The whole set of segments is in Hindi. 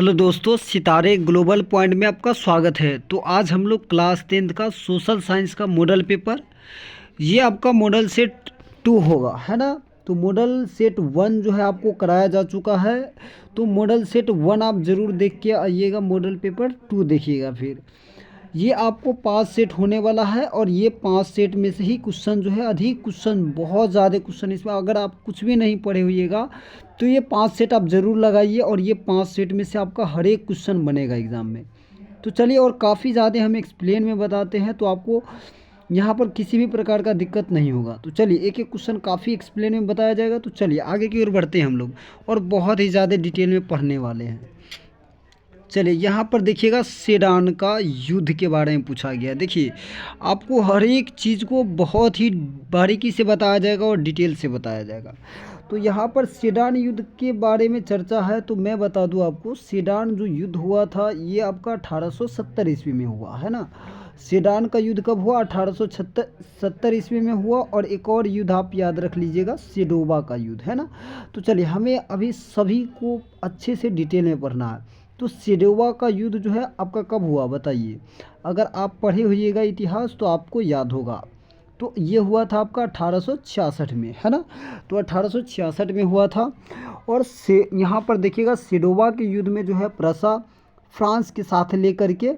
हेलो दोस्तों, सितारे ग्लोबल पॉइंट में आपका स्वागत है। तो आज हम लोग क्लास 10th का सोशल साइंस का मॉडल पेपर, ये आपका मॉडल सेट 2 होगा, है ना। तो मॉडल सेट 1 जो है आपको कराया जा चुका है। तो मॉडल सेट 1 आप ज़रूर देख के आइएगा, मॉडल पेपर 2 देखिएगा। फिर ये आपको 5 सेट होने वाला है और ये 5 सेट में से ही क्वेश्चन जो है, अधिक क्वेश्चन, बहुत ज़्यादा क्वेश्चन इसमें। अगर आप कुछ भी नहीं पढ़े होइएगा तो ये 5 सेट आप ज़रूर लगाइए और ये 5 सेट में से आपका हर एक क्वेश्चन बनेगा एग्ज़ाम में। तो चलिए, और काफ़ी ज़्यादा हम एक्सप्लेन में बताते हैं तो आपको यहाँ पर किसी भी प्रकार का दिक्कत नहीं होगा। तो चलिए, एक एक क्वेश्चन काफ़ी एक्सप्लेन में बताया जाएगा। तो चलिए आगे की ओर बढ़ते हैं हम लोग, और बहुत ही ज़्यादा डिटेल में पढ़ने वाले हैं। चलिए यहाँ पर देखिएगा, सेडान का युद्ध के बारे में पूछा गया। देखिए, आपको हर एक चीज़ को बहुत ही बारीकी से बताया जाएगा और डिटेल से बताया जाएगा। तो यहाँ पर सेडान युद्ध के बारे में चर्चा है। तो मैं बता दूँ आपको, सेडान जो युद्ध हुआ था ये आपका 1870 ईस्वी में हुआ, है ना। सेडान का युद्ध कब हुआ? 1870 ईस्वी में हुआ। और एक और युद्ध आप याद रख लीजिएगा, सेडोवा का युद्ध, है ना। तो चलिए, हमें अभी सभी को अच्छे से डिटेल में पढ़ना है। तो सेडोवा का युद्ध जो है आपका कब हुआ बताइए। अगर आप पढ़े होइएगा इतिहास तो आपको याद होगा। तो ये हुआ था आपका 1866 में, है ना। तो 1866 में हुआ था। और से यहाँ पर देखिएगा, सेडोवा के युद्ध में जो है प्रसा फ्रांस के साथ लेकर के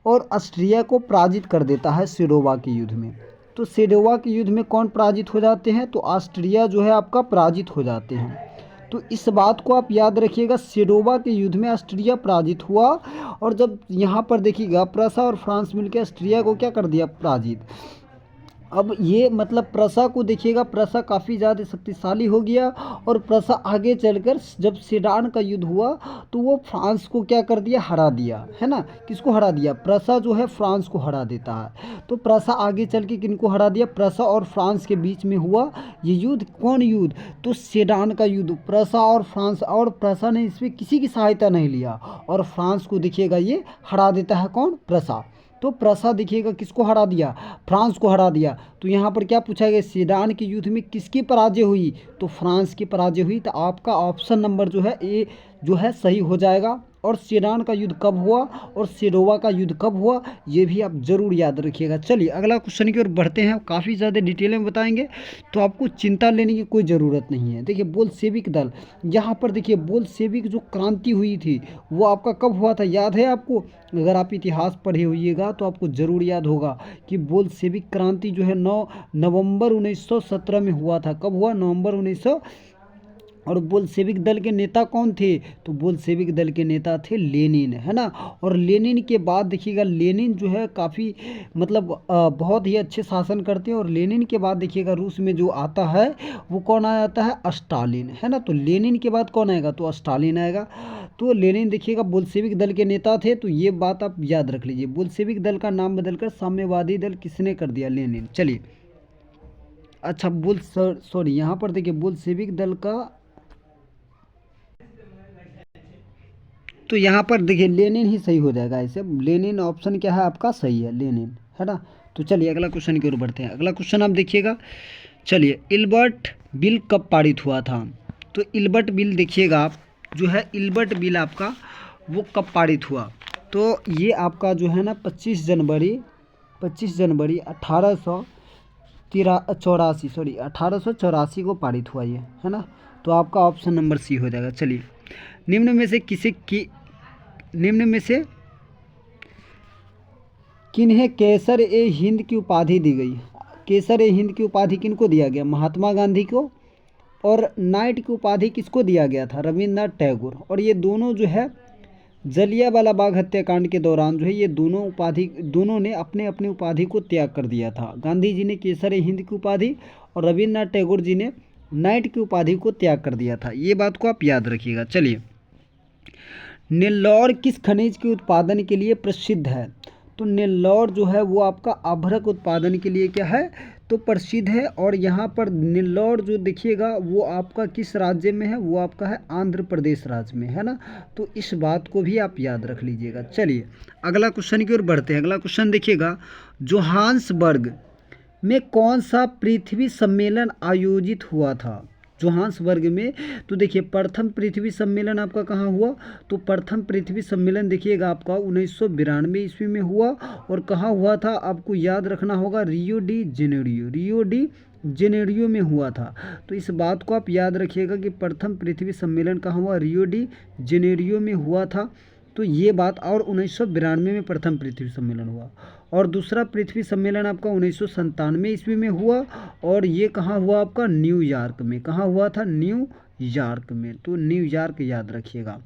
और ऑस्ट्रिया को पराजित कर देता है सेडोवा के युद्ध में। तो सेडोवा के युद्ध में कौन पराजित हो जाते हैं? तो ऑस्ट्रिया जो है आपका पराजित हो जाते हैं। तो इस बात को आप याद रखिएगा, सेडोवा के युद्ध में ऑस्ट्रिया पराजित हुआ। और जब यहाँ पर देखिएगा, प्रसा और फ्रांस मिलकर ऑस्ट्रिया को क्या कर दिया? पराजित। अब ये मतलब प्रसा को देखिएगा, प्रसा काफ़ी ज़्यादा शक्तिशाली हो गया। और प्रसा आगे चलकर जब सेडान का युद्ध हुआ तो वो फ्रांस को क्या कर दिया? हरा दिया, है ना। किसको हरा दिया? प्रसा जो है फ्रांस को हरा देता है। तो प्रसा आगे चल के किनको हरा दिया? प्रसा और फ्रांस के बीच में हुआ ये युद्ध। कौन युद्ध? तो सेडान का युद्ध। प्रसा और फ्रांस, और प्रसा ने इसमें किसी की सहायता नहीं लिया और फ्रांस को देखिएगा ये हरा देता है। कौन? प्रसा। तो प्रसा देखिएगा किसको हरा दिया? फ्रांस को हरा दिया। तो यहाँ पर क्या पूछा गया? सेडान के युद्ध में किसकी पराजय हुई? तो फ्रांस की पराजय हुई। तो आपका ऑप्शन नंबर जो है ए जो है सही हो जाएगा। और सेडान का युद्ध कब हुआ और सेडोवा का युद्ध कब हुआ, ये भी आप ज़रूर याद रखिएगा। चलिए अगला क्वेश्चन की ओर बढ़ते हैं, काफ़ी ज़्यादा डिटेल में बताएंगे तो आपको चिंता लेने की कोई ज़रूरत नहीं है। देखिए, बोल्शेविक दल, यहाँ पर देखिए बोल्शेविक जो क्रांति हुई थी वो आपका कब हुआ था? याद है आपको? अगर आप इतिहास पढ़े होइएगा तो आपको ज़रूर याद होगा कि बोल्शेविक क्रांति जो है 9 नवंबर 1917 में हुआ था। कब हुआ? नवंबर 19। और बोल्शेविक दल के नेता कौन थे? तो बोल्शेविक दल के नेता थे लेनिन, है ना। और लेनिन के बाद देखिएगा, लेनिन जो है काफ़ी मतलब बहुत ही अच्छे शासन करते हैं। और लेनिन के बाद देखिएगा रूस में जो आता है वो कौन आ जाता है? स्टालिन, है ना। तो लेनिन के बाद कौन आएगा? तो स्टालिन आएगा। तो लेनिन देखिएगा बोल्शेविक दल के नेता थे। तो ये बात आप याद रख लीजिए, बोल्शेविक दल का नाम बदलकर साम्यवादी दल किसने कर दिया? लेनिन। चलिए, अच्छा सॉरी, यहाँ पर देखिए बोल्शेविक दल का, तो यहाँ पर देखिए लेनिन ही सही हो जाएगा। ऐसे लेनिन ऑप्शन क्या है आपका? सही है, लेनिन, है ना। तो चलिए अगला क्वेश्चन की ओर बढ़ते हैं। अगला क्वेश्चन आप देखिएगा। चलिए, इल्बर्ट बिल कब पारित हुआ था? तो इल्बर्ट बिल देखिएगा आप, जो है इल्बर्ट बिल आपका वो कब पारित हुआ? तो ये आपका जो है ना 25 जनवरी 1884 को पारित हुआ ये, है ना। तो आपका ऑप्शन नंबर सी हो जाएगा। चलिए, निम्न में से किन्हें केसर ए हिंद की उपाधि दी गई? केसर ए हिंद की उपाधि किनको दिया गया? महात्मा गांधी को। और नाइट की उपाधि किसको दिया गया था? रविंद्रनाथ टैगोर। और ये दोनों जो है जलियांवाला बाग हत्याकांड के दौरान जो है ये दोनों ने अपने अपने उपाधि को त्याग कर दिया था। गांधी जी ने केसर ए हिंद की उपाधि और रविंद्रनाथ टैगोर जी ने नाइट की उपाधि को त्याग कर दिया था। ये बात को आप याद रखिएगा। चलिए, नेल्लौर किस खनिज के उत्पादन के लिए प्रसिद्ध है? तो नेल्लौर जो है वो आपका अभ्रक उत्पादन के लिए क्या है? तो प्रसिद्ध है। और यहाँ पर नेल्लौर जो देखिएगा वो आपका किस राज्य में है? वो आपका है आंध्र प्रदेश राज्य में, है ना। तो इस बात को भी आप याद रख लीजिएगा। चलिए अगला क्वेश्चन की ओर बढ़ते हैं। अगला क्वेश्चन देखिएगा, जोहान्सबर्ग में कौन सा पृथ्वी सम्मेलन आयोजित हुआ था? जोहान्सबर्ग में। तो देखिए प्रथम पृथ्वी सम्मेलन आपका कहाँ हुआ, तो प्रथम पृथ्वी सम्मेलन देखिएगा आपका 1992 ईस्वी में हुआ। और कहाँ हुआ था आपको याद रखना होगा, रियो डी जेनेरियो में हुआ था। तो इस बात को आप याद रखिएगा कि प्रथम पृथ्वी सम्मेलन कहाँ हुआ, रियो डी जेनेरियो में हुआ था। तो ये बात, और 1992 में प्रथम पृथ्वी सम्मेलन हुआ। और दूसरा पृथ्वी सम्मेलन आपका 1997 ईस्वी में हुआ, और ये कहाँ हुआ आपका, न्यूयॉर्क में। कहाँ हुआ था, न्यूयॉर्क में। तो न्यूयॉर्क याद रखिएगा।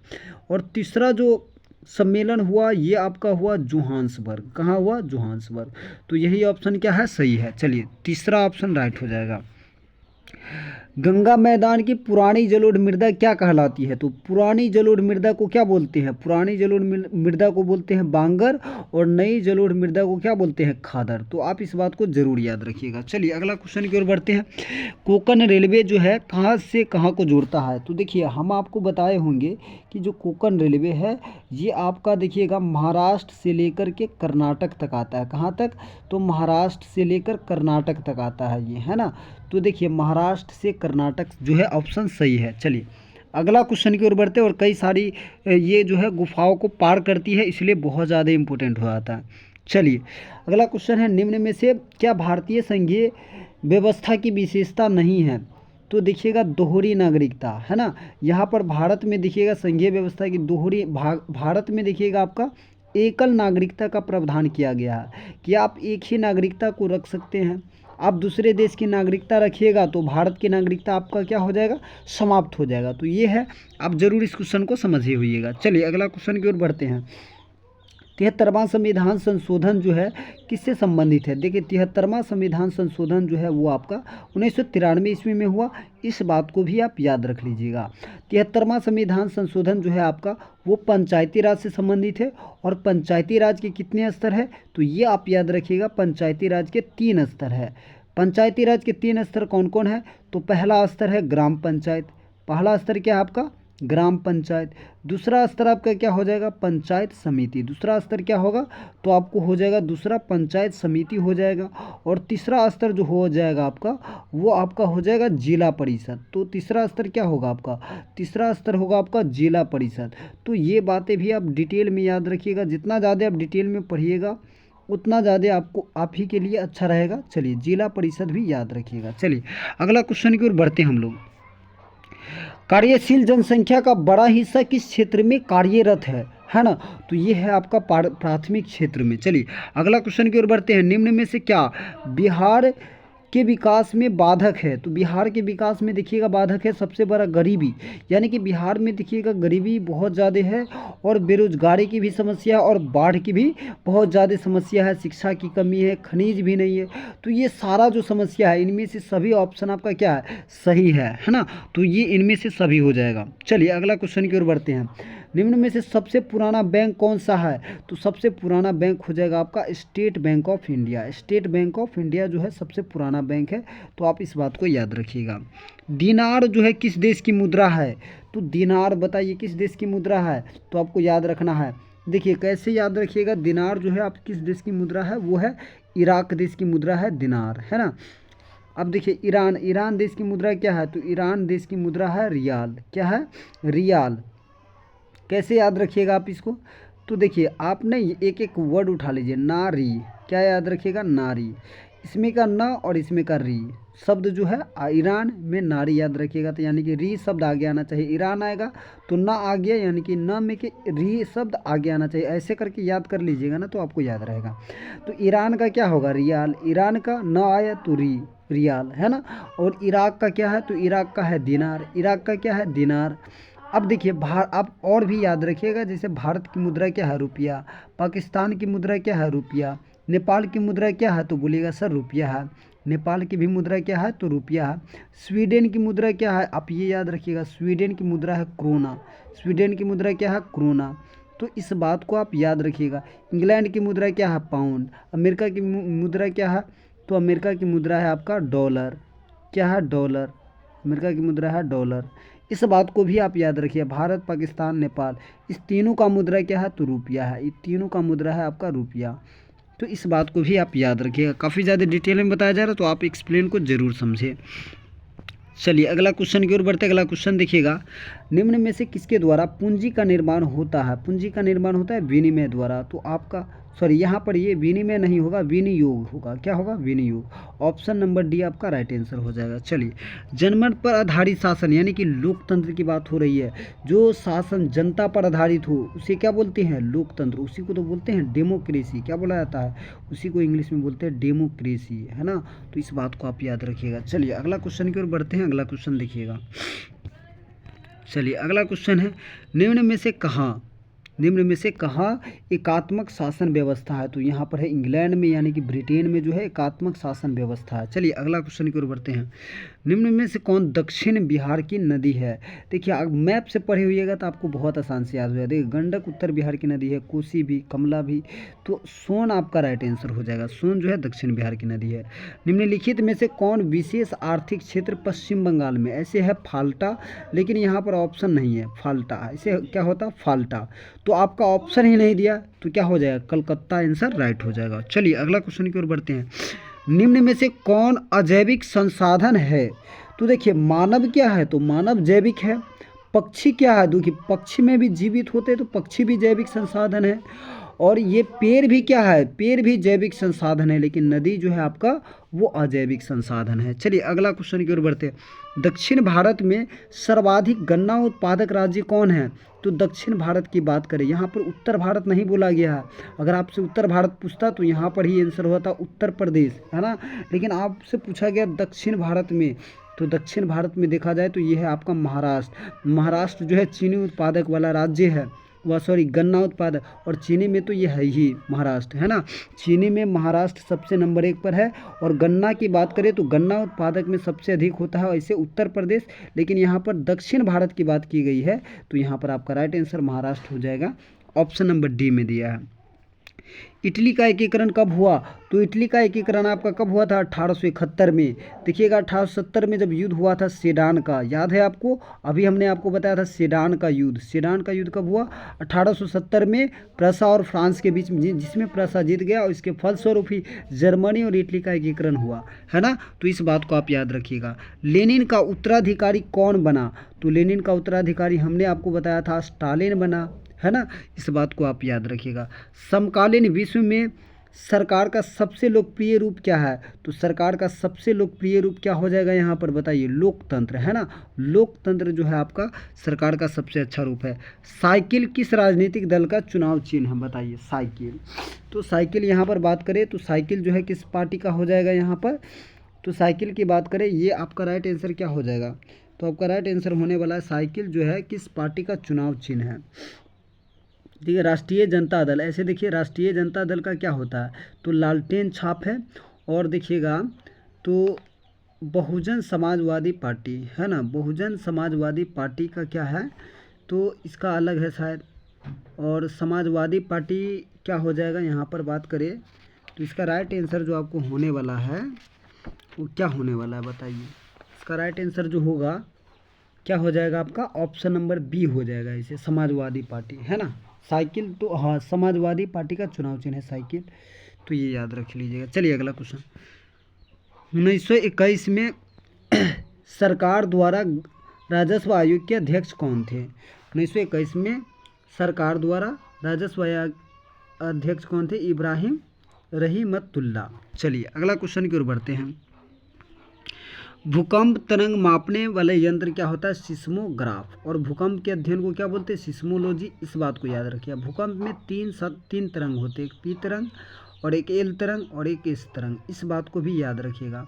और तीसरा जो सम्मेलन हुआ ये आपका हुआ जोहान्सबर्ग। कहाँ हुआ, जोहान्सबर्ग। तो यही ऑप्शन क्या है, सही है। चलिए तीसरा ऑप्शन राइट हो जाएगा। गंगा मैदान की पुरानी जलोढ़ मृदा क्या कहलाती है, तो पुरानी जलोढ़ मृदा को क्या बोलते हैं, पुरानी जलोढ़ मृदा को बोलते हैं बांगर, और नई जलोढ़ मृदा को क्या बोलते हैं, खादर। तो आप इस बात को जरूर याद रखिएगा। चलिए अगला क्वेश्चन की ओर बढ़ते हैं। कोंकण रेलवे जो है कहाँ से कहाँ को जोड़ता है, तो देखिए हम आपको बताए होंगे कि जो कोंकण रेलवे है ये आपका देखिएगा महाराष्ट्र से लेकर के कर्नाटक तक आता है। कहाँ तक, तो महाराष्ट्र से लेकर कर्नाटक तक आता है ये, है ना। तो देखिए महाराष्ट्र से कर्नाटक जो है ऑप्शन सही है। चलिए अगला क्वेश्चन की ओर बढ़ते हैं। और कई सारी ये जो है गुफाओं को पार करती है, इसलिए बहुत ज़्यादा इंपॉर्टेंट हो जाता है। चलिए अगला क्वेश्चन है, निम्न में से क्या भारतीय संघीय व्यवस्था की विशेषता नहीं है, तो देखिएगा दोहरी नागरिकता, है ना। यहाँ पर भारत में देखिएगा संघीय व्यवस्था की दोहरी, भारत में देखिएगा आपका एकल नागरिकता का प्रावधान किया गया है कि आप एक ही नागरिकता को रख सकते हैं। आप दूसरे देश की नागरिकता रखिएगा तो भारत की नागरिकता आपका क्या हो जाएगा, समाप्त हो जाएगा। तो ये है, आप जरूर इस क्वेश्चन को समझे होइएगा। चलिए अगला क्वेश्चन की ओर बढ़ते हैं। 73वां संविधान संशोधन जो है किससे संबंधित है, देखिए 73वां संविधान संशोधन जो है वो आपका 1993 ईस्वी में हुआ। इस बात को भी आप याद रख लीजिएगा। 73वां संविधान संशोधन जो है आपका वो पंचायती राज से संबंधित है। और पंचायती राज के कितने स्तर है, तो ये आप याद रखिएगा, पंचायती राज के 3 स्तर है। पंचायती राज के 3 स्तर कौन कौन है, तो पहला स्तर है ग्राम पंचायत। पहला स्तर क्या है आपका, ग्राम पंचायत। दूसरा स्तर आपका क्या हो जाएगा, पंचायत समिति। दूसरा स्तर क्या होगा, तो आपको हो जाएगा दूसरा पंचायत समिति हो जाएगा। और तीसरा स्तर जो हो जाएगा आपका वो आपका हो जाएगा जिला परिषद। तो तीसरा स्तर क्या होगा आपका, तीसरा स्तर होगा आपका जिला परिषद। तो ये बातें भी आप डिटेल में याद रखिएगा। जितना ज़्यादा आप डिटेल में पढ़िएगा उतना ज़्यादा आपको, आप ही के लिए अच्छा रहेगा। चलिए जिला परिषद भी याद रखिएगा। चलिए अगला क्वेश्चन की ओर बढ़ते हैं हम लोग। कार्यशील जनसंख्या का बड़ा हिस्सा किस क्षेत्र में कार्यरत है ना, तो ये है आपका प्राथमिक क्षेत्र में। चलिए अगला क्वेश्चन की ओर बढ़ते हैं। निम्न में से क्या बिहार के विकास में बाधक है, तो बिहार के विकास में देखिएगा बाधक है सबसे बड़ा गरीबी, यानी कि बिहार में देखिएगा गरीबी बहुत ज़्यादा है, और बेरोजगारी की भी समस्या, और बाढ़ की भी बहुत ज़्यादा समस्या है, शिक्षा की कमी है, खनिज भी नहीं है। तो ये सारा जो समस्या है इनमें से सभी ऑप्शन आपका क्या है, सही है ना। तो ये इनमें से सभी हो जाएगा। चलिए अगला क्वेश्चन की ओर बढ़ते हैं। निम्न में से सबसे पुराना बैंक कौन सा है, तो सबसे पुराना बैंक हो जाएगा आपका state bank of India. State bank of India जो है सबसे पुराना बैंक है। तो आप इस बात को याद रखिएगा। दिनार जो है किस देश की मुद्रा है, तो दिनार बताइए किस देश की मुद्रा है, तो आपको याद रखना है। देखिए कैसे याद रखिएगा, दिनार जो है आप किस देश की मुद्रा है, वो है इराक देश की मुद्रा है दिनार, है ना। अब देखिए ईरान देश की मुद्रा क्या है, तो ईरान देश की मुद्रा है रियाल। क्या है, रियाल। कैसे याद रखिएगा आप इसको, तो देखिए आपने एक एक वर्ड उठा लीजिए। नारी, क्या याद रखिएगा, नारी। इसमें का न और इसमें का री शब्द जो है ईरान में नारी याद रखिएगा। तो यानी कि री शब्द आगे आना चाहिए, ईरान आएगा तो ना आ गया, यानी कि न में के री शब्द आगे आना चाहिए। ऐसे करके याद कर लीजिएगा ना तो आपको याद रहेगा। तो ईरान का क्या होगा, रियाल। ईरान का न आया तो रियाल, है ना। और इराक का क्या है, तो इराक का है दिनार। इराक का क्या है, दिनार। अब देखिए आप और भी याद रखिएगा, जैसे भारत की मुद्रा क्या है, रुपया। पाकिस्तान की मुद्रा क्या है, रुपया। नेपाल की मुद्रा क्या है, तो बोलिएगा सर रुपया है। नेपाल की भी मुद्रा क्या है, तो रुपया है। स्वीडन की मुद्रा क्या है, आप ये याद रखिएगा, स्वीडन की मुद्रा है क्रोना। स्वीडन की मुद्रा क्या है, क्रोना। तो इस बात को आप याद रखिएगा। इंग्लैंड की मुद्रा क्या है, पाउंड। अमेरिका की मुद्रा क्या है, तो अमेरिका की मुद्रा है आपका डॉलर। क्या है, डॉलर। अमेरिका की मुद्रा है डॉलर। इस बात को भी आप याद रखिए। भारत, पाकिस्तान, नेपाल, इस तीनों का मुद्रा क्या है, तो रुपया है। ये तीनों का मुद्रा है आपका रुपया। तो इस बात को भी आप याद रखिएगा। काफ़ी ज़्यादा डिटेल में बताया जा रहा है तो आप एक्सप्लेन को ज़रूर समझिए। चलिए अगला क्वेश्चन की ओर बढ़ते हैं। अगला क्वेश्चन देखिएगा, निम्न में से किसके द्वारा पूंजी का निर्माण होता है? पूंजी का निर्माण होता है विनिमय द्वारा। तो आपका यहाँ पर ये विनिमय नहीं होगा, विनियोग होगा। क्या होगा? विनियोग। ऑप्शन नंबर डी आपका राइट आंसर हो जाएगा। चलिए, जनमत पर आधारित शासन यानी कि लोकतंत्र की बात हो रही है। जो शासन जनता पर आधारित हो उसे क्या बोलते हैं? लोकतंत्र। उसी को तो बोलते हैं डेमोक्रेसी। क्या बोला जाता है? उसी को इंग्लिश में बोलते हैं डेमोक्रेसी, है ना। तो इस बात को आप याद रखिएगा। चलिए अगला क्वेश्चन की ओर बढ़ते हैं। अगला क्वेश्चन देखिएगा। चलिए अगला क्वेश्चन है, निम्न में से कहाँ एकात्मक शासन व्यवस्था है? तो यहाँ पर है इंग्लैंड में यानी कि ब्रिटेन में जो है एकात्मक शासन व्यवस्था है। चलिए अगला क्वेश्चन की ओर बढ़ते हैं। निम्न में से कौन दक्षिण बिहार की नदी है? देखिए, आप मैप से पढ़े हुइएगा तो आपको बहुत आसान से याद हो जाएगा। देखिए, गंडक उत्तर बिहार की नदी है, कोसी भी, कमला भी। तो सोन आपका राइट आंसर हो जाएगा। सोन जो है दक्षिण बिहार की नदी है। निम्नलिखित में से कौन विशेष आर्थिक क्षेत्र पश्चिम बंगाल में? ऐसे है फाल्टा, लेकिन यहाँ पर ऑप्शन नहीं है फाल्टा। ऐसे क्या होता? फाल्टा। तो आपका ऑप्शन ही नहीं दिया तो क्या हो जाएगा? कलकत्ता आंसर राइट हो जाएगा। चलिए अगला क्वेश्चन की ओर बढ़ते हैं। निम्न में से कौन अजैविक संसाधन है? तो देखिए, मानव क्या है? तो मानव जैविक है। पक्षी क्या है? देखिए, पक्षी में भी जीवित होते हैं तो पक्षी भी जैविक संसाधन है। और ये पेड़ भी क्या है? पेड़ भी जैविक संसाधन है। लेकिन नदी जो है आपका वो अजैविक संसाधन है। चलिए अगला क्वेश्चन की ओर बढ़ते हैं। दक्षिण भारत में सर्वाधिक गन्ना उत्पादक राज्य कौन है? तो दक्षिण भारत की बात करें, यहाँ पर उत्तर भारत नहीं बोला गया है। अगर आपसे उत्तर भारत पूछता तो यहाँ पर ही आंसर होता उत्तर प्रदेश, है ना। लेकिन आपसे पूछा गया दक्षिण भारत में, तो दक्षिण भारत में देखा जाए तो ये है आपका महाराष्ट्र। महाराष्ट्र जो है चीनी उत्पादक वाला राज्य है, वह गन्ना उत्पादक। और चीनी में तो ये है ही महाराष्ट्र, है ना। चीनी में महाराष्ट्र सबसे नंबर 1 पर है। और गन्ना की बात करें तो गन्ना उत्पादक में सबसे अधिक होता है ऐसे उत्तर प्रदेश। लेकिन यहाँ पर दक्षिण भारत की बात की गई है तो यहाँ पर आपका राइट आंसर महाराष्ट्र हो जाएगा। ऑप्शन नंबर डी में दिया है। इटली का एकीकरण कब हुआ? तो इटली का एकीकरण आपका कब हुआ था? 1871 में। देखिएगा, 1870 में जब युद्ध हुआ था सेडान का, याद है आपको? अभी हमने आपको बताया था सेडान का युद्ध। सेडान का युद्ध कब हुआ? 1870 में, प्रसा और फ्रांस के बीच में, जिसमें प्रसा जीत गया और इसके फलस्वरूप ही जर्मनी और इटली का एकीकरण हुआ, है ना। तो इस बात को आप याद रखिएगा। लेनिन का उत्तराधिकारी कौन बना? तो लेनिन का उत्तराधिकारी हमने आपको बताया था स्टालिन बना, है ना। इस बात को आप याद रखिएगा। समकालीन विश्व में सरकार का सबसे लोकप्रिय रूप क्या है? तो सरकार का सबसे लोकप्रिय रूप क्या हो जाएगा यहाँ पर? बताइए। लोकतंत्र, है ना। लोकतंत्र जो है आपका सरकार का सबसे अच्छा रूप है। साइकिल किस राजनीतिक दल का चुनाव चिन्ह है? बताइए। साइकिल, तो साइकिल यहाँ पर बात करें तो साइकिल जो है किस पार्टी का हो जाएगा यहाँ पर? तो साइकिल की बात करें, ये आपका राइट आंसर क्या हो जाएगा? तो आपका राइट आंसर होने वाला है साइकिल जो है किस पार्टी का चुनाव चिन्ह है? ठीक है, राष्ट्रीय जनता दल। ऐसे देखिए, राष्ट्रीय जनता दल का क्या होता है? तो लालटेन छाप है। और देखिएगा तो बहुजन समाजवादी पार्टी, है ना। बहुजन समाजवादी पार्टी का क्या है? तो इसका अलग है शायद। और समाजवादी पार्टी क्या हो जाएगा यहाँ पर बात करें तो इसका राइट आंसर जो आपको होने वाला है वो क्या होने वाला है? बताइए। इसका राइट आंसर जो होगा क्या हो जाएगा आपका? ऑप्शन नंबर बी हो जाएगा। इसे समाजवादी पार्टी, है ना। साइकिल तो हाँ, समाजवादी पार्टी का चुनाव चिन्ह है साइकिल, तो ये याद रख लीजिएगा। चलिए अगला क्वेश्चन। 1921 में सरकार द्वारा राजस्व आयोग के अध्यक्ष कौन थे? 1921 में सरकार द्वारा राजस्व आयोग अध्यक्ष कौन थे? इब्राहिम रहीमतुल्ला। चलिए अगला क्वेश्चन की ओर बढ़ते हैं। भूकंप तरंग मापने वाले यंत्र क्या होता है? सिस्मोग्राफ। और भूकंप के अध्ययन को क्या बोलते हैं? सिस्मोलॉजी। इस बात को याद रखिए। भूकंप में तीन तरंग होते हैं, एक पी तरंग और एक एल तरंग और एक एस तरंग। इस बात को भी याद रखिएगा।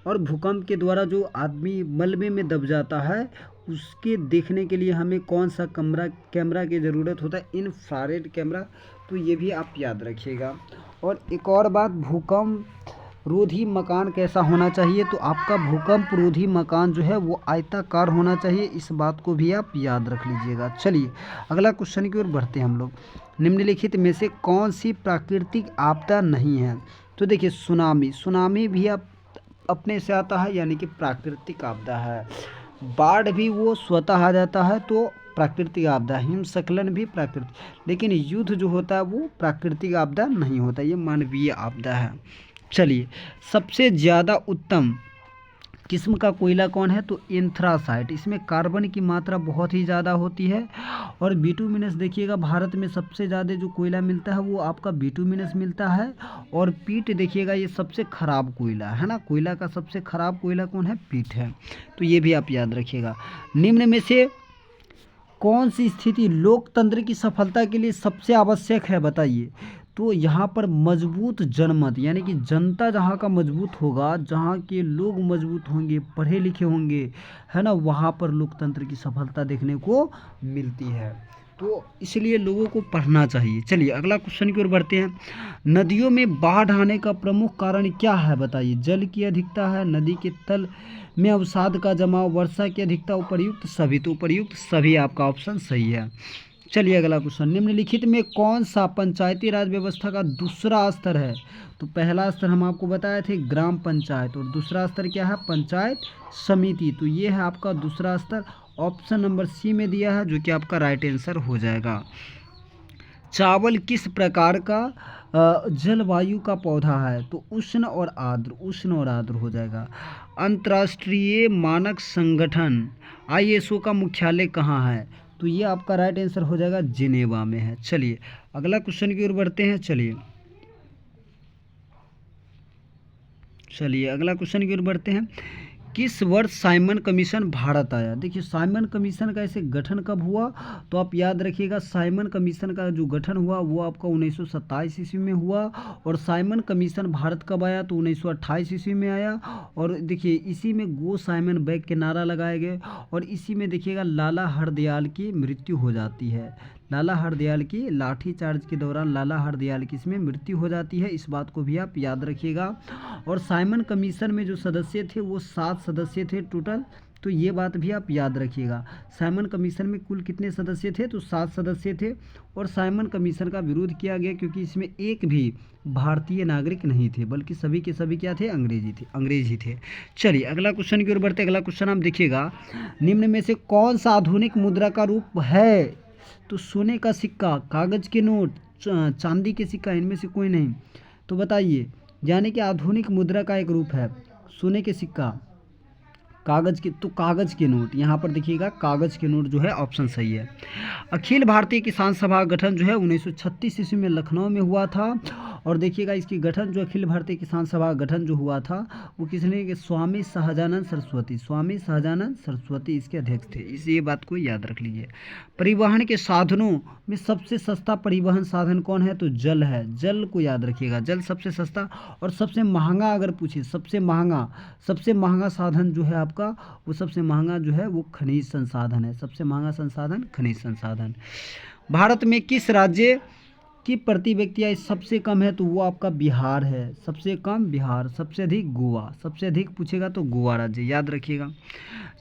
और भूकंप के द्वारा जो आदमी मलबे में दब जाता है उसके देखने के लिए हमें कौन सा कैमरा की ज़रूरत होता है? Infrared camera. तो ये भी आप याद रखिएगा। और एक और बात, भूकंप रोधी मकान कैसा होना चाहिए? तो आपका भूकंप रोधी मकान जो है वो आयताकार होना चाहिए। इस बात को भी आप याद रख लीजिएगा। चलिए अगला क्वेश्चन की ओर बढ़ते हैं हम लोग। निम्नलिखित में से कौन सी प्राकृतिक आपदा नहीं है? तो देखिए, सुनामी भी आप अपने से आता है यानी कि प्राकृतिक आपदा है। बाढ़ भी वो स्वतः आ जाता है तो प्राकृतिक आपदा। हिमस्खलन भी प्राकृतिक, लेकिन युद्ध जो होता है वो प्राकृतिक आपदा नहीं होता, ये मानवीय आपदा है। चलिए, सबसे ज़्यादा उत्तम किस्म का कोयला कौन है? तो एंथ्रासाइट। इसमें कार्बन की मात्रा बहुत ही ज़्यादा होती है। और बिटुमिनस देखिएगा, भारत में सबसे ज़्यादा जो कोयला मिलता है वो आपका बिटुमिनस मिलता है। और पीट देखिएगा, ये सबसे ख़राब कोयला है ना, कोयला का सबसे ख़राब कोयला कौन है? पीट है। तो ये भी आप याद रखिएगा। निम्न में से कौन सी स्थिति लोकतंत्र की सफलता के लिए सबसे आवश्यक है, बताइए? तो यहाँ पर मजबूत जनमत, यानी कि जनता जहाँ का मजबूत होगा, जहाँ के लोग मजबूत होंगे, पढ़े लिखे होंगे, है ना, वहाँ पर लोकतंत्र की सफलता देखने को मिलती है। तो इसलिए लोगों को पढ़ना चाहिए। चलिए अगला क्वेश्चन की ओर बढ़ते हैं। नदियों में बाढ़ आने का प्रमुख कारण क्या है, बताइए? जल की अधिकता है, नदी के तल में अवसाद का जमाव, वर्षा की अधिकता, उपर्युक्त सभी। तो उपर्युक्त सभी आपका ऑप्शन सही है। चलिए अगला क्वेश्चन। निम्नलिखित में कौन सा पंचायती राज व्यवस्था का दूसरा स्तर है? तो पहला स्तर हम आपको बताए थे ग्राम पंचायत, और दूसरा स्तर क्या है? पंचायत समिति। तो ये है आपका दूसरा स्तर। ऑप्शन नंबर सी में दिया है, जो कि आपका राइट आंसर हो जाएगा। चावल किस प्रकार का जलवायु का पौधा है? तो उष्ण और आर्द्र, उष्ण और आर्द्र हो जाएगा। अंतर्राष्ट्रीय मानक संगठन ISO का मुख्यालय कहाँ है? तो ये आपका राइट आंसर हो जाएगा, जिनेवा में है। चलिए अगला क्वेश्चन की ओर बढ़ते हैं। चलिए अगला क्वेश्चन की ओर बढ़ते हैं। किस वर्ष साइमन कमीशन भारत आया? देखिए साइमन कमीशन का ऐसे गठन कब हुआ? तो आप याद रखिएगा, साइमन कमीशन का जो गठन हुआ वो आपका 1927 ईस्वी में हुआ। और साइमन कमीशन भारत कब आया? तो 1928 ईस्वी में आया। और देखिए इसी में गो साइमन बैग के नारा लगाए गए। और इसी में देखिएगा लाला हरदयाल की मृत्यु हो जाती है। लाला हरदयाल की लाठीचार्ज के दौरान लाला हरदयाल की इसमें मृत्यु हो जाती है। इस बात को भी आप याद रखिएगा। और साइमन कमीशन में जो सदस्य थे वो 7 सदस्य थे टोटल। तो ये बात भी आप याद रखिएगा। साइमन कमीशन में कुल कितने सदस्य थे? तो 7 सदस्य थे। और साइमन कमीशन का विरोध किया गया क्योंकि इसमें एक भी भारतीय नागरिक नहीं थे, बल्कि सभी के सभी क्या थे? अंग्रेज ही थे। चलिए अगला क्वेश्चन की ओर बढ़ते। अगला क्वेश्चन आप देखिएगा। निम्न में से कौन सा आधुनिक मुद्रा का रूप है? तो सोने का सिक्का, कागज के नोट, चांदी के सिक्का, इनमें से कोई नहीं। तो बताइए, यानी कि आधुनिक मुद्रा का एक रूप है सोने के सिक्का, कागज के, तो कागज के नोट। यहाँ पर देखिएगा कागज के नोट जो है ऑप्शन सही है। अखिल भारतीय किसान सभा गठन जो है 1936 ईस्वी में लखनऊ में हुआ था। और देखिएगा इसकी गठन जो अखिल भारतीय किसान सभा गठन जो हुआ था वो किसने? स्वामी सहजानंद सरस्वती इसके अध्यक्ष थे। इस ये बात को याद रख लीजिए। परिवहन के साधनों में सबसे सस्ता परिवहन साधन कौन है? तो जल है। जल को याद रखिएगा, जल सबसे सस्ता। और सबसे महंगा अगर पूछे, सबसे महंगा साधन जो है आपका, वो सबसे महंगा जो है वो खनिज संसाधन है। सबसे महंगा संसाधन खनिज संसाधन। भारत में किस राज्य की प्रति व्यक्ति आय सबसे कम है? तो वो आपका बिहार है। सबसे कम बिहार, सबसे अधिक गोवा। सबसे अधिक पूछेगा तो गोवा राज्य, याद रखिएगा।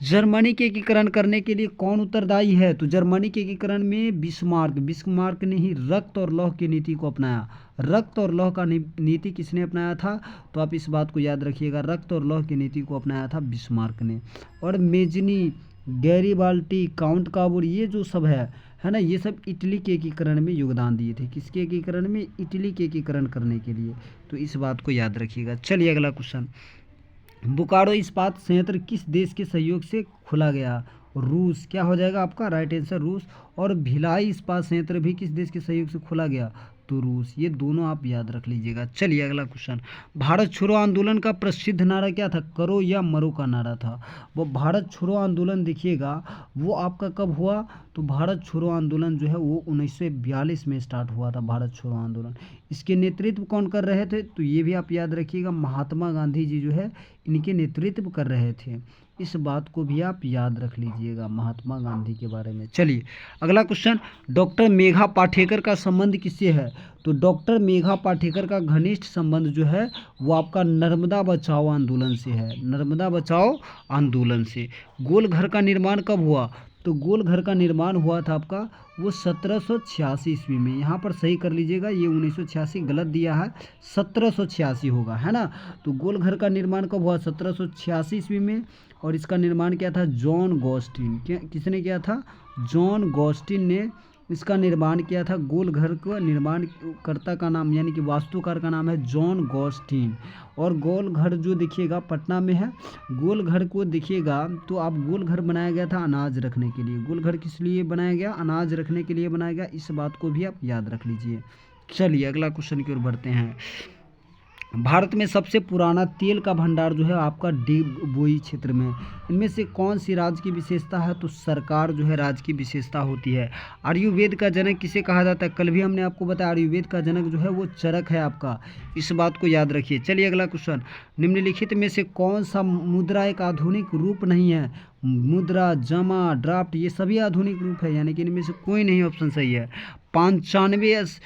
जर्मनी के एकीकरण करने के लिए कौन उत्तरदायी है? तो जर्मनी के एकीकरण में बिस्मार्क ने ही रक्त और लौह की नीति को अपनाया। रक्त और लौह का नीति किसने अपनाया था? तो आप इस बात को याद रखिएगा, रक्त और लौह की नीति को अपनाया था बिस्मार्क ने। और मेजनी, गैरीबाल्टी, काउंट काबूर, ये जो सब है ना, ये सब इटली के एकीकरण में योगदान दिए थे। किसके एकीकरण में? इटली के एकीकरण करने के लिए। तो इस बात को याद रखिएगा। चलिए अगला क्वेश्चन। बोकारो इस्पात संयंत्र किस देश के सहयोग से खोला गया? रूस। क्या हो जाएगा आपका राइट आंसर? रूस। और भिलाई इस्पात संयंत्र भी किस देश के सहयोग से खोला गया? तो रूस। ये दोनों आप याद रख लीजिएगा। चलिए अगला क्वेश्चन। भारत छोड़ो आंदोलन का प्रसिद्ध नारा क्या था? करो या मरो का नारा था। वो भारत छोड़ो आंदोलन देखिएगा वो आपका कब हुआ? तो भारत छोड़ो आंदोलन जो है वो 1942 में स्टार्ट हुआ था, भारत छोड़ो आंदोलन। इसके नेतृत्व कौन कर रहे थे? तो ये भी आप याद रखिएगा, महात्मा गांधी जी जो है इनके नेतृत्व कर रहे थे। इस बात को भी आप याद रख लीजिएगा, महात्मा गांधी के बारे में। चलिए अगला क्वेश्चन। डॉक्टर मेघा पाटेकर का संबंध किससे है? तो डॉक्टर मेघा पाटेकर का घनिष्ठ संबंध जो है वो आपका नर्मदा बचाओ आंदोलन से है। नर्मदा बचाओ आंदोलन से। गोल घर का निर्माण कब हुआ? तो गोल घर का निर्माण हुआ था आपका वो 1786 ईस्वी में। यहाँ पर सही कर लीजिएगा, ये 1986 गलत दिया है, 1786 होगा, है ना। तो गोल घर का निर्माण कब हुआ? 1786 ईस्वी में। और इसका निर्माण क्या था? जॉन गॉस्टिन। किसने किया था? जॉन गॉस्टिन ने इसका निर्माण किया था। गोल घर का निर्माणकर्ता का नाम यानी कि वास्तुकार का नाम है जॉन गॉस्टिन। और गोल घर जो देखिएगा पटना में है। गोल घर को देखिएगा तो आप गोल घर बनाया गया था अनाज रखने के लिए। गोल घर किस लिए बनाया गया? अनाज रखने के लिए बनाया गया। इस बात को भी आप याद रख लीजिए। चलिए अगला क्वेश्चन की ओर बढ़ते हैं। भारत में सबसे पुराना तेल का भंडार जो है आपका डिगबोई क्षेत्र में। इनमें से कौन सी राज्य की विशेषता है? तो सरकार जो है राज्य की विशेषता होती है। आयुर्वेद का जनक किसे कहा जाता है? कल भी हमने आपको बताया आयुर्वेद का जनक जो है वो चरक है आपका। इस बात को याद रखिए। चलिए अगला क्वेश्चन, निम्नलिखित में से कौन सा मुद्रा एक आधुनिक रूप नहीं है? मुद्रा, जमा, ड्राफ्ट ये सभी आधुनिक रूप है, यानी कि इनमें से कोई नहीं ऑप्शन सही है। 95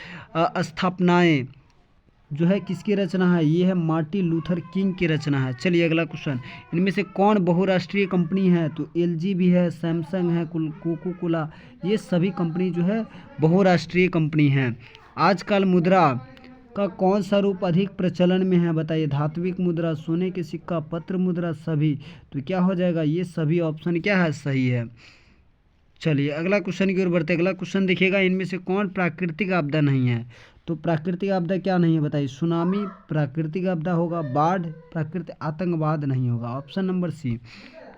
स्थापनाएं जो है किसकी रचना है? ये है मार्टिन लूथर किंग की रचना है। चलिए अगला क्वेश्चन, इनमें से कौन बहुराष्ट्रीय कंपनी है? तो एलजी भी है, सैमसंग है, कोको कोला, ये सभी कंपनी जो है बहुराष्ट्रीय कंपनी हैं। आजकल मुद्रा का कौन सा रूप अधिक प्रचलन में है? बताइए। धात्विक मुद्रा, सोने के सिक्का, पत्र मुद्रा, सभी। तो क्या हो जाएगा? ये सभी ऑप्शन क्या है? सही है। चलिए अगला क्वेश्चन की ओर बढ़ते हैं। अगला क्वेश्चन देखिएगा, इनमें से कौन प्राकृतिक आपदा नहीं है? तो प्राकृतिक आपदा क्या नहीं है? बताइए। सुनामी प्राकृतिक आपदा होगा, बाढ़ प्राकृतिक, आतंकवाद नहीं होगा। Option number C.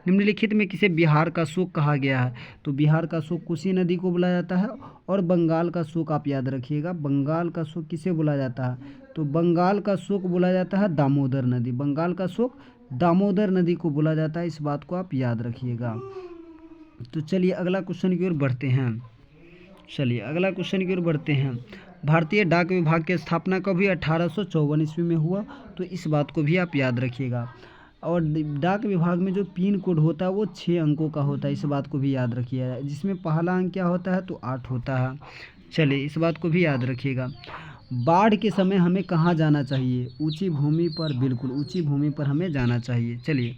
निम्नलिखित में किसे बिहार का शोक कहा गया है? तो बिहार का शोक कोसी नदी को बुलाया जाता है। और बंगाल का शोक आप याद रखिएगा, बंगाल का शोक किसे बुलाया जाता है? तो बंगाल का शोक बुलाया जाता है दामोदर नदी। बंगाल का शोक दामोदर नदी को बुलाया जाता है। इस बात को आप याद रखिएगा। तो चलिए अगला क्वेश्चन की ओर बढ़ते हैं। भारतीय डाक विभाग की स्थापना कभी 1854 ईस्वी में हुआ। तो इस बात को भी आप याद रखिएगा। और डाक विभाग में जो पिन कोड होता है वो 6 अंकों का होता है। इस बात को भी याद रखिएगा, जिसमें पहला अंक क्या होता है? तो 8 होता है। चलिए इस बात को भी याद रखिएगा। बाढ़ के समय हमें कहाँ जाना चाहिए? ऊंची भूमि पर। बिल्कुल ऊंची भूमि पर हमें जाना चाहिए। चलिए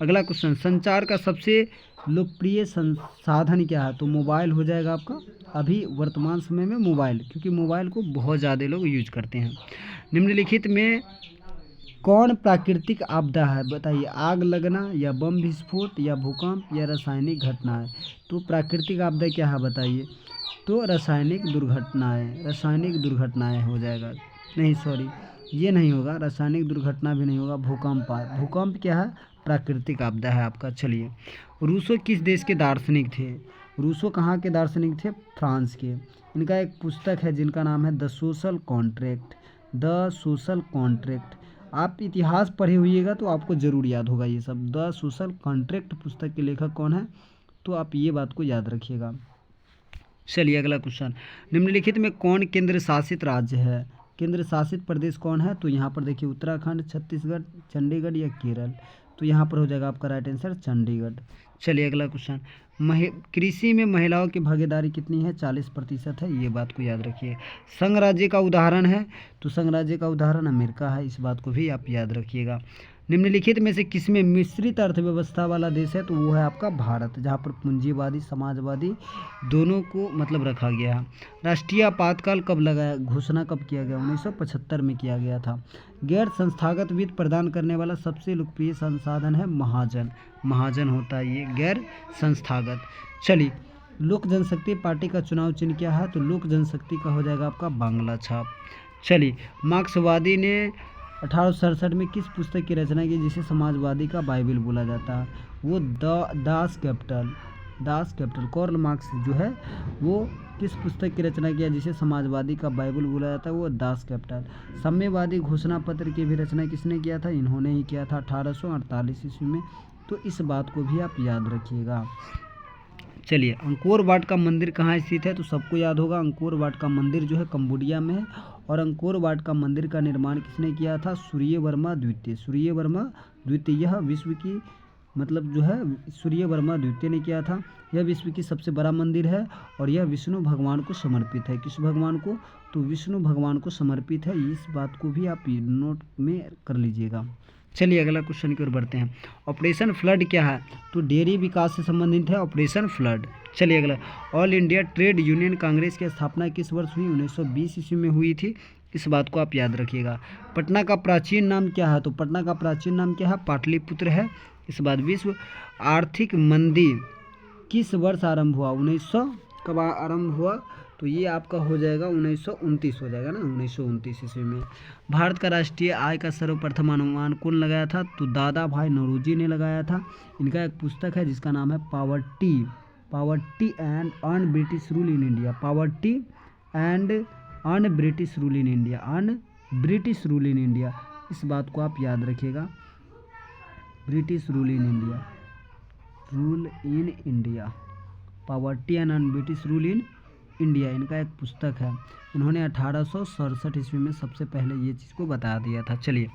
अगला क्वेश्चन, संचार का सबसे लोकप्रिय संसाधन क्या है? तो मोबाइल हो जाएगा आपका। अभी वर्तमान समय में मोबाइल, क्योंकि मोबाइल को बहुत ज़्यादा लोग यूज करते हैं। निम्नलिखित में कौन प्राकृतिक आपदा है? बताइए। आग लगना, या बम विस्फोट, या भूकंप, या रासायनिक घटनाएं। तो प्राकृतिक आपदा क्या है? बताइए। तो रासायनिक दुर्घटनाएं हो जाएगा। नहीं सॉरी, ये नहीं होगा, रासायनिक दुर्घटना भी नहीं होगा। भूकंप क्या है? प्राकृतिक आपदा है आपका। चलिए, रूसो किस देश के दार्शनिक थे? रूसो कहाँ के दार्शनिक थे? फ्रांस के। इनका एक पुस्तक है जिनका नाम है द सोशल कॉन्ट्रैक्ट। आप इतिहास पढ़े हुइएगा तो आपको ज़रूर याद होगा ये सब। द सोशल कॉन्ट्रैक्ट पुस्तक के लेखक कौन है? तो आप ये बात को याद रखिएगा। चलिए अगला क्वेश्चन, निम्नलिखित में कौन केंद्र शासित राज्य है? केंद्र शासित प्रदेश कौन है? तो यहाँ पर देखिए उत्तराखंड, छत्तीसगढ़, चंडीगढ़ या केरल। तो यहाँ पर हो जाएगा आपका राइट आंसर चंडीगढ़। चलिए अगला क्वेश्चन, कृषि में महिलाओं की भागीदारी कितनी है? 40% है। ये बात को याद रखिए। संघ राज्य का उदाहरण है? तो संघ राज्य का उदाहरण अमेरिका है। इस बात को भी आप याद रखिएगा। निम्नलिखित में से किसमें मिश्रित अर्थव्यवस्था वाला देश है? तो वो है आपका भारत, जहाँ पर पूंजीवादी समाजवादी दोनों को मतलब रखा गया है। राष्ट्रीय आपातकाल कब लगाया, घोषणा कब किया गया? 1975 में किया गया था। गैर संस्थागत वित्त प्रदान करने वाला सबसे लोकप्रिय संसाधन है महाजन होता है ये गैर संस्थागत। चलिए, लोक जनशक्ति पार्टी का चुनाव चिन्ह क्या है? तो लोक जनशक्ति का हो जाएगा आपका बांग्ला छाप। चलिए, मार्क्सवादी ने 1867 में किस पुस्तक की रचना की जिसे समाजवादी का बाइबल बोला जाता है? वो दास कैपिटल कार्ल मार्क्स जो है वो किस पुस्तक की रचना किया जिसे समाजवादी का बाइबल बोला जाता है? वो दास कैपिटल। साम्यवादी घोषणा पत्र की भी रचना किसने किया था? इन्होंने ही किया था 1848 ईस्वी में। तो इस बात को भी आप याद रखिएगा। चलिए, अंकोर वाट का मंदिर कहाँ स्थित है? तो सबको याद होगा अंकोर वाट का मंदिर जो है कंबोडिया में है। और अंकोर वाट का मंदिर का निर्माण किसने किया था? सूर्यवर्मा द्वितीय। यह विश्व की मतलब जो है सूर्यवर्मा द्वितीय ने किया था। यह विश्व की सबसे बड़ा मंदिर है और यह विष्णु भगवान को समर्पित है। किस भगवान को? तो विष्णु भगवान को समर्पित है। इस बात को भी आप नोट में कर लीजिएगा। चलिए अगला क्वेश्चन की ओर बढ़ते हैं। ऑपरेशन फ्लड क्या है? तो डेयरी विकास से संबंधित है ऑपरेशन फ्लड। चलिए अगला, all India trade union Congress की स्थापना किस वर्ष हुई? 1920 ईस्वी में हुई थी। इस बात को आप याद रखिएगा। पटना का प्राचीन नाम क्या है? तो पटना का प्राचीन नाम क्या है? पाटलिपुत्र है। इस बाद विश्व आर्थिक मंदी किस वर्ष आरंभ हुआ? 1900 कब आरंभ हुआ? तो ये आपका हो जाएगा 1929 हो जाएगा ना, 1929 ईस्वी में। भारत का राष्ट्रीय आय का सर्वप्रथम अनुमान कौन लगाया था? तो दादा भाई नौरोजी ने लगाया था। इनका एक पुस्तक है जिसका नाम है poverty and un British rule in India. Poverty and un British rule in India, un British rule in India, इस बात को आप याद रखिएगा। British rule in India, poverty and un British rule in India, इनका एक पुस्तक है। इन्होंने 1867 ईस्वी में सबसे पहले ये चीज़ को बता दिया था। चलिए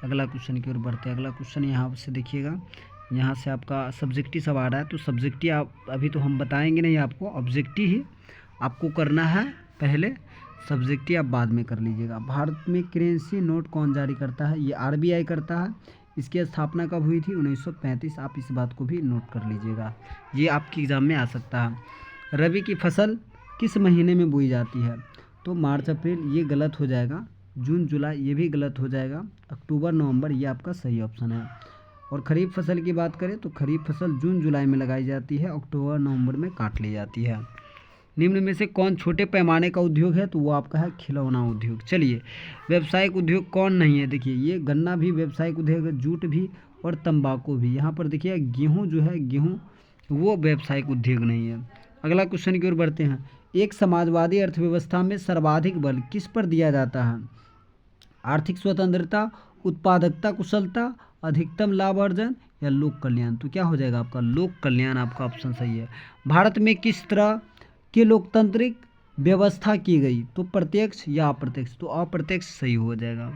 अगला क्वेश्चन की ओर बढ़ते हैं। अगला क्वेश्चन यहाँ से देखिएगा, यहाँ से आपका सब्जेक्टिव सब आ रहा है। तो सब्जेक्टिव आप अभी तो हम बताएंगे नहीं आपको, ऑब्जेक्टिव ही आपको करना है पहले, सब्जेक्टिव आप बाद में कर लीजिएगा। भारत में करेंसी नोट कौन जारी करता है? ये RBI करता है। इसकी स्थापना कब हुई थी? 1935। आप इस बात को भी नोट कर लीजिएगा, ये आपके एग्ज़ाम में आ सकता है। रबी की फसल किस महीने में बोई जाती है? तो मार्च अप्रैल, ये गलत हो जाएगा। जून जुलाई, ये भी गलत हो जाएगा। अक्टूबर नवंबर, ये आपका सही ऑप्शन है। और खरीफ फसल की बात करें तो खरीफ फसल जून जुलाई में लगाई जाती है, अक्टूबर नवंबर में काट ली जाती है। निम्न में से कौन छोटे पैमाने का उद्योग है? तो वो आपका है खिलौना उद्योग। चलिए व्यावसायिक उद्योग कौन नहीं है? देखिए ये गन्ना भी व्यावसायिक उद्योग है, जूट भी और तंबाकू भी। यहाँ पर देखिए गेहूँ जो है, गेहूँ वो व्यावसायिक उद्योग नहीं है। अगला क्वेश्चन की ओर बढ़ते हैं। एक समाजवादी अर्थव्यवस्था में सर्वाधिक बल किस पर दिया जाता है? आर्थिक स्वतंत्रता, उत्पादकता, कुशलता, अधिकतम लाभ अर्जन या लोक कल्याण? तो क्या हो जाएगा आपका लोक कल्याण, आपका ऑप्शन सही है। भारत में किस तरह की लोकतांत्रिक व्यवस्था की गई? तो प्रत्यक्ष या अप्रत्यक्ष? तो अप्रत्यक्ष सही हो जाएगा।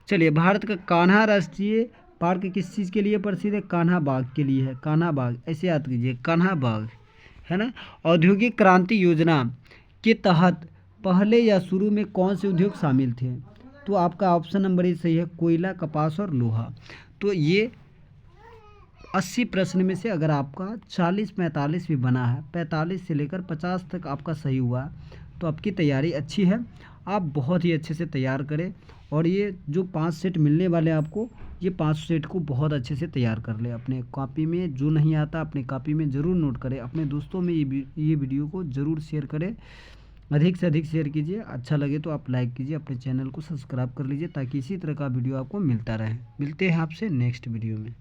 चलिए भारत का कान्हा राष्ट्रीय पार्क किस चीज़ के लिए प्रसिद्ध है? कान्हा बाग के लिए है, कान्हा बाग, ऐसे याद कीजिए, कान्हा बाग है ना। औद्योगिक क्रांति योजना के तहत पहले या शुरू में कौन से उद्योग शामिल थे? तो आपका ऑप्शन नंबर ए सही है, कोयला, कपास और लोहा। तो ये 80 प्रश्न में से अगर आपका 40-45 भी बना है, 45 से लेकर 50 तक आपका सही हुआ, तो आपकी तैयारी अच्छी है। आप बहुत ही अच्छे से तैयार करें और ये जो 5 सेट मिलने वाले हैं आपको, ये 5 सेट को बहुत अच्छे से तैयार कर लें। अपने कॉपी में जो नहीं आता अपने कॉपी में ज़रूर नोट करें। अपने दोस्तों में ये वीडियो को ज़रूर शेयर करें, अधिक से अधिक शेयर कीजिए। अच्छा लगे तो आप लाइक कीजिए, अपने चैनल को सब्सक्राइब कर लीजिए ताकि इसी तरह का वीडियो आपको मिलता रहे। मिलते हैं आपसे नेक्स्ट वीडियो में।